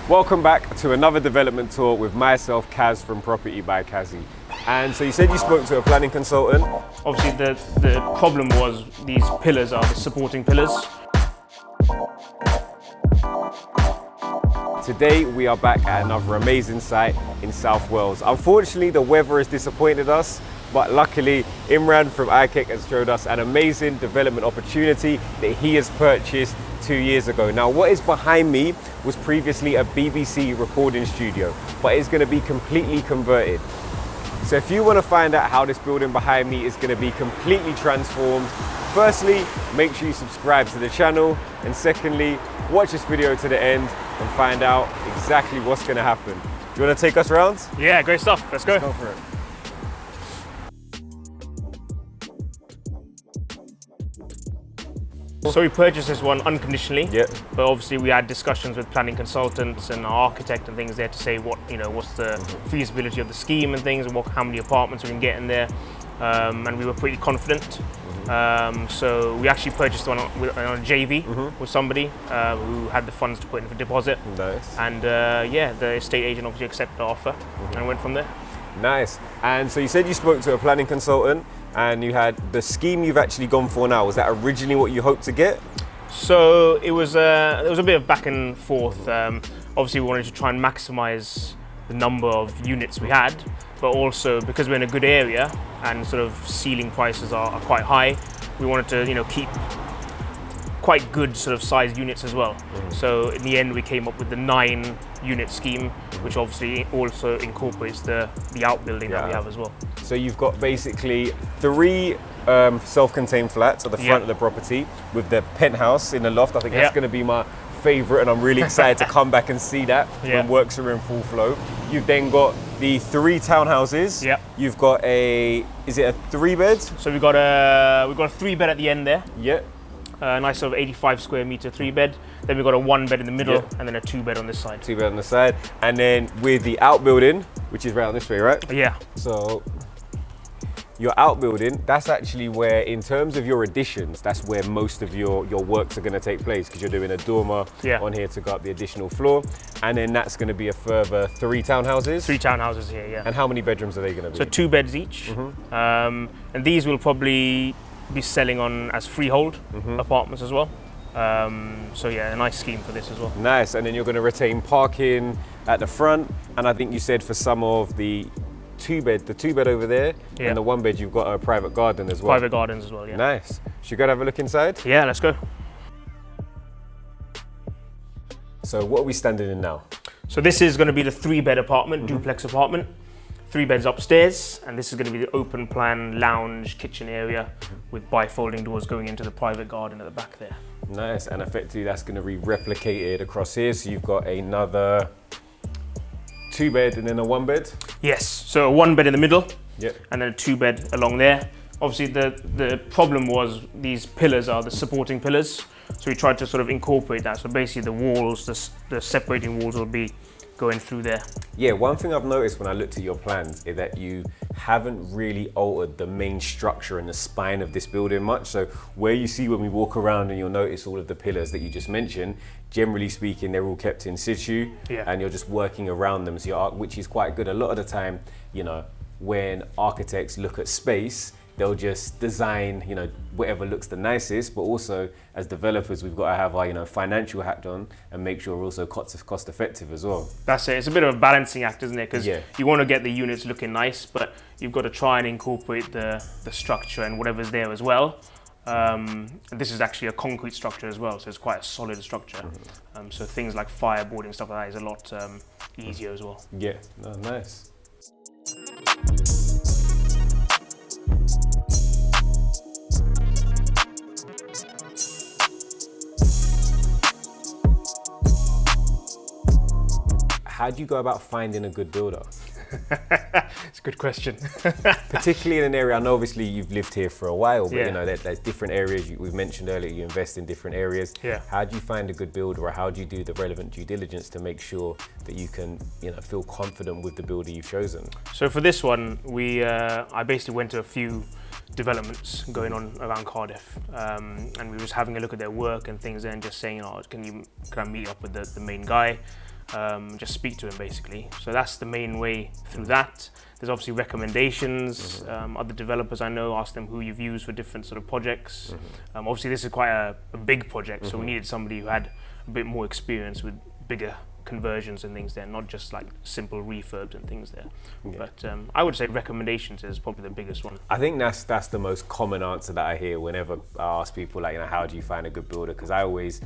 Welcome back to another development tour with myself, Kaz from Property by Kazzy. And so you said you spoke to a planning consultant. Obviously the problem was these pillars are the supporting pillars. Today we are back at another amazing site in South Wales. Unfortunately the weather has disappointed us, but luckily Imran from iKEK has showed us an amazing development opportunity that he has purchased 2 years ago. Now what is behind me was previously a BBC recording studio, but it's going to be completely converted. So if you want to find out how this building behind me is going to be completely transformed, firstly, make sure you subscribe to the channel, and secondly, watch this video to the end and find out exactly what's going to happen. You want to take us around? Yeah, great stuff. Let's go. Let's go for it. So we purchased this one unconditionally, Yep. but obviously we had discussions with planning consultants and our architect and things there to say what's the feasibility of the scheme and things, and how many apartments we can get in there, and we were pretty confident. So we actually purchased one on a JV with somebody who had the funds to put in for deposit. Nice. And yeah, the estate agent obviously accepted our offer and went from there. Nice. And so you said you spoke to a planning consultant and you had the scheme you've actually gone for now. Was that originally what you hoped to get? So there was a bit of back and forth. Obviously we wanted to try and maximize the number of units we had, but also because we're in a good area and sort of ceiling prices are quite high, we wanted to keep quite good sort of sized units as well. So in the end we came up with the 9-unit scheme, which obviously also incorporates the outbuilding that we have as well. So you've got basically 3 self-contained flats at the front of the property with the penthouse in the loft. I think that's going to be my favourite, and I'm really excited to come back and see that when works are in full flow. You've then got the 3 townhouses. You've got is it a 3-bed? So we've got a 3-bed at the end there. Yeah. A nice sort of 85 square meter 3-bed. Then we've got a 1-bed in the middle and then a 2-bed on this side. 2-bed on the side. And then with the outbuilding, which is right on this way, right? Yeah. So your outbuilding, that's actually where, in terms of your additions, that's where most of your works are going to take place, because you're doing a dormer on here to go up the additional floor. And then that's going to be a further 3 townhouses? 3 townhouses here, yeah. And how many bedrooms are they going to be? So 2 beds each. And these will probably be selling on as freehold apartments as well. So yeah, a nice scheme for this as well. Nice. And then you're going to retain parking at the front, and I think you said for some of the 2-bed over there and the 1-bed you've got a private garden as well. Private gardens as well, yeah. Nice. Should we go have a look inside? Yeah, let's go. So what are we standing in now? So this is going to be the 3-bed apartment, duplex apartment. 3 beds upstairs, and this is going to be the open plan lounge kitchen area with bifolding doors going into the private garden at the back there. Nice, and effectively that's going to be replicated across here. So you've got another 2-bed and then a 1-bed? Yes, so a 1-bed in the middle, and then a 2-bed along there. Obviously the problem was these pillars are the supporting pillars, so we tried to sort of incorporate that. So basically the walls, the separating walls will be going through there. Yeah, one thing I've noticed when I looked at your plans is that you haven't really altered the main structure and the spine of this building much. So where you see when we walk around and you'll notice all of the pillars that you just mentioned, generally speaking, they're all kept in situ and you're just working around them, so which is quite good. A lot of the time, when architects look at space, they'll just design, whatever looks the nicest, but also as developers, we've got to have our, financial hat on and make sure we're also cost effective as well. That's it. It's a bit of a balancing act, isn't it? Because you want to get the units looking nice, but you've got to try and incorporate the structure and whatever's there as well. This is actually a concrete structure as well, so it's quite a solid structure. So things like fireboarding and stuff like that is a lot easier as well. Yeah, no, nice. How do you go about finding a good builder? It's a good question. Particularly in an area, I know obviously you've lived here for a while, but there's different areas. We've mentioned earlier, you invest in different areas. How do you find a good builder, or how do you do the relevant due diligence to make sure that you can feel confident with the builder you've chosen? So for this one, I basically went to a few developments going on around Cardiff, and we were just having a look at their work and things and just saying, oh, can I meet up with the main guy, just speak to him basically. So that's the main way through that. There's obviously recommendations, other developers I know, ask them who you've used for different sort of projects. Obviously this is quite a big project, so we needed somebody who had a bit more experience with bigger conversions and things there, not just like simple refurbs and things there. But I would say recommendations is probably the biggest one. I think that's the most common answer that I hear whenever I ask people, like, how do you find a good builder? Because I always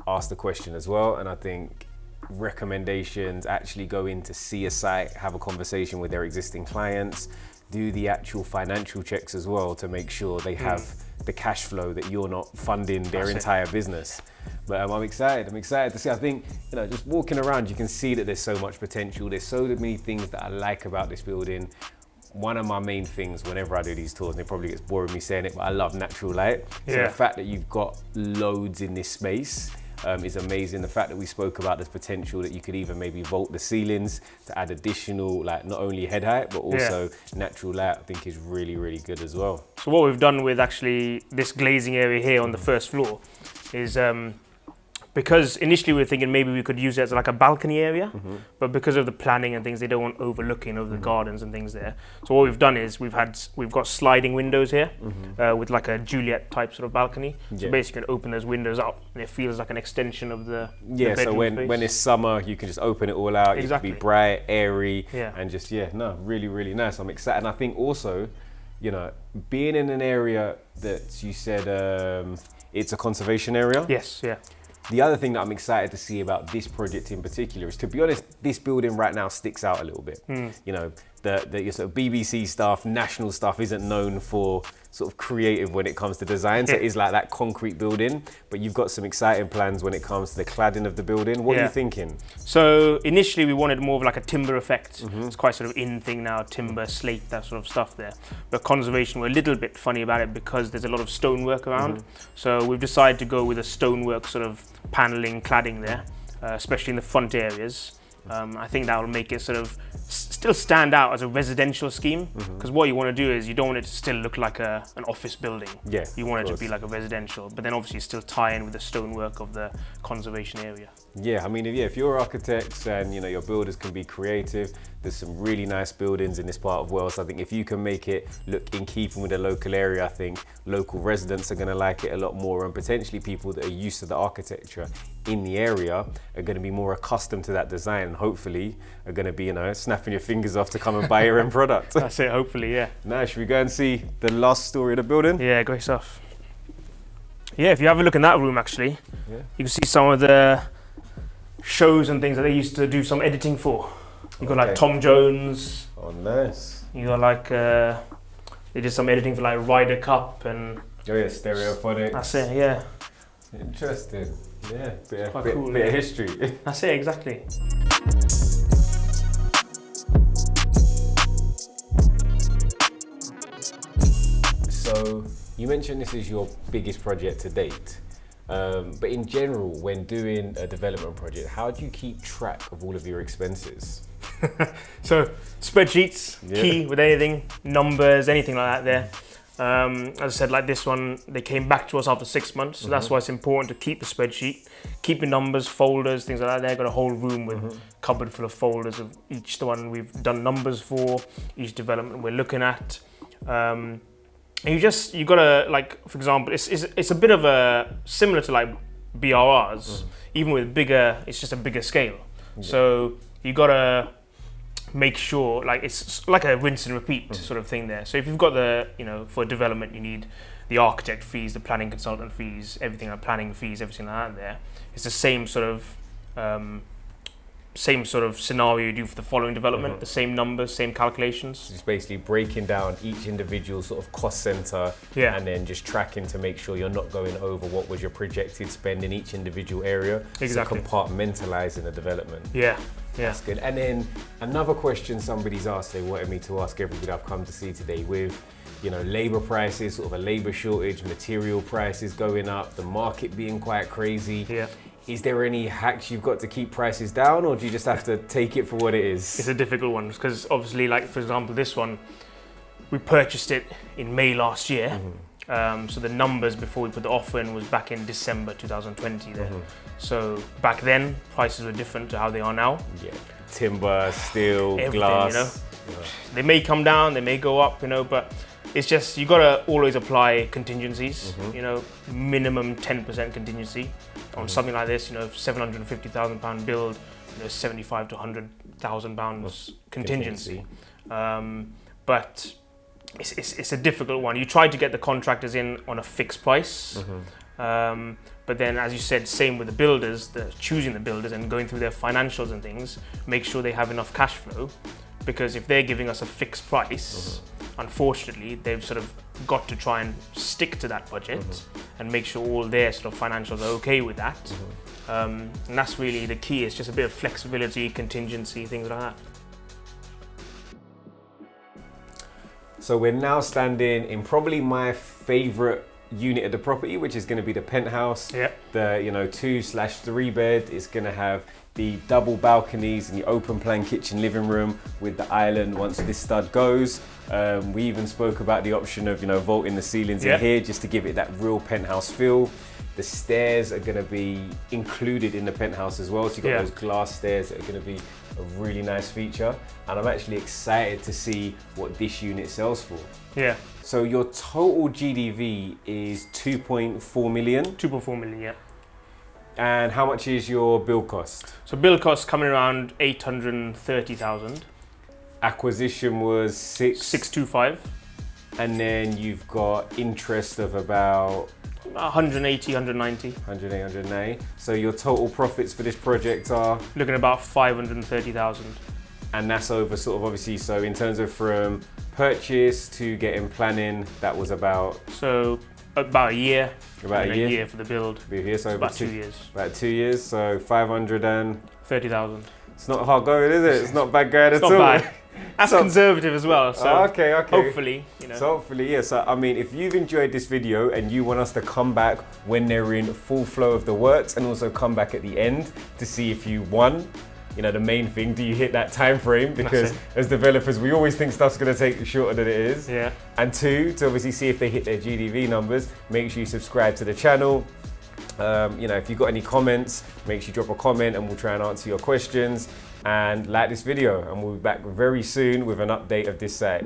ask the question as well, and I think recommendations actually go in to see a site, have a conversation with their existing clients, do the actual financial checks as well to make sure they have the cash flow, that you're not funding their entire business. But I'm excited to see. I think, just walking around, you can see that there's so much potential. There's so many things that I like about this building. One of my main things whenever I do these tours, and it probably gets boring me saying it, but I love natural light. So the fact that you've got loads in this space is amazing. The fact that we spoke about this potential that you could even maybe vault the ceilings to add additional, like, not only head height, but also natural light, I think is really, really good as well. So what we've done with actually this glazing area here on the first floor is, because initially we were thinking maybe we could use it as like a balcony area, but because of the planning and things, they don't want overlooking over the gardens and things there. So what we've done is we've got sliding windows here with like a Juliet type sort of balcony. So basically you can open those windows up and it feels like an extension of the so when it's summer, you can just open it all out. Exactly. It can be bright, airy, and just, really, really nice. I'm excited. And I think also, being in an area that you said it's a conservation area. Yes, yeah. The other thing that I'm excited to see about this project in particular is, to be honest, this building right now sticks out a little bit. The sort of BBC stuff, national stuff isn't known for sort of creative when it comes to design. So it is like that concrete building, but you've got some exciting plans when it comes to the cladding of the building. What are you thinking? So initially we wanted more of like a timber effect. It's quite sort of in thing now, timber, slate, that sort of stuff there. But conservation, we're a little bit funny about it because there's a lot of stonework around. So we've decided to go with a stonework sort of paneling, cladding there, especially in the front areas. I think that will make it sort of still stand out as a residential scheme, because what you want to do is you don't want it to still look like an office building. You want it to be like a residential, but then obviously still tie in with the stonework of the conservation area. I mean, if you're architects and your builders can be creative, there's some really nice buildings in this part of Wales. I think if you can make it look in keeping with the local area, I think local residents are going to like it a lot more, and potentially people that are used to the architecture in the area are going to be more accustomed to that design, and hopefully are going to be, snapping your fingers off to come and buy your end product. That's it, hopefully, yeah. Now, should we go and see the last story of the building? Yeah, great stuff. Yeah, if you have a look in that room, actually, you can see some of the shows and things that they used to do some editing for. You got like Tom Jones. Oh, nice. You got like they did some editing for like Ryder Cup and. Oh yeah, Stereophonics. That's it. Yeah. Interesting. Yeah, bit cool, of history. That's it, exactly. So you mentioned this is your biggest project to date. But in general, when doing a development project, how do you keep track of all of your expenses? So spreadsheets, key with anything, numbers, anything like that there. As I said, like this one, they came back to us after 6 months, so that's why it's important to keep the spreadsheet, keep your numbers, folders, things like that. They've got a whole room with cupboard full of folders of each one we've done numbers for, each development we're looking at. And you gotta, like, for example, it's a bit of a similar to like BRRs, even with bigger, it's just a bigger scale. So you gotta make sure, like, it's like a rinse and repeat sort of thing there. So if you've got the, for development, you need the architect fees, the planning consultant fees, everything like planning fees, everything like that there. It's the same sort of scenario you do for the following development, the same numbers, same calculations. Just basically breaking down each individual sort of cost center, and then just tracking to make sure you're not going over what was your projected spend in each individual area. Exactly. So compartmentalizing the development. Yeah. That's good. And then another question somebody's asked, they wanted me to ask everybody I've come to see today, with labor prices, sort of a labor shortage, material prices going up, the market being quite crazy. Is there any hacks you've got to keep prices down, or do you just have to take it for what it is? It's a difficult one, because obviously, like, for example, this one, we purchased it in May last year. So the numbers before we put the offer in was back in December 2020 there. So back then, prices were different to how they are now. Yeah, timber, steel, Everything, glass. you know. They may come down, they may go up, you know, but it's just, you gotta always apply contingencies, you know, minimum 10% contingency on something like this, you know, £750,000 build, you know, 75 to £100,000 contingency. But it's a difficult one. You try to get the contractors in on a fixed price, but then, as you said, same with the builders, choosing the builders and going through their financials and things, make sure they have enough cash flow, because if they're giving us a fixed price, unfortunately, they've sort of got to try and stick to that budget and make sure all their sort of financials are okay with that. And that's really the key. It's just a bit of flexibility, contingency, things like that. So we're now standing in probably my favorite unit of the property, which is going to be the penthouse. The 2/3 bed is going to have the double balconies and the open plan kitchen living room with the island once this stud goes. We even spoke about the option of vaulting the ceilings in here just to give it that real penthouse feel. The stairs are going to be included in the penthouse as well, so you've got those glass stairs that are going to be a really nice feature, and I'm actually excited to see what this unit sells for. So your total GDV is 2.4 million? 2.4 million, yeah. And how much is your build cost? So build cost coming around 830,000. Acquisition was 625. And then you've got interest of about 180, 190. 180. So your total profits for this project are? Looking at about 530,000. And that's over sort of obviously, so in terms of from purchase to getting planning, that was about? So about a year. About a year for the build. So about 2 years. About 2 years, so 530,000. It's not hard going, is it? It's not bad going at all. It's not bad. That's conservative as well. So okay. Hopefully, So hopefully, yeah. So I mean, if you've enjoyed this video and you want us to come back when they're in full flow of the works, and also come back at the end to see if you won. The main thing, do you hit that time frame? Because as developers, we always think stuff's going to take shorter than it is. And two, to obviously see if they hit their GDV numbers, make sure you subscribe to the channel. If you've got any comments, make sure you drop a comment and we'll try and answer your questions. And like this video, and we'll be back very soon with an update of this site.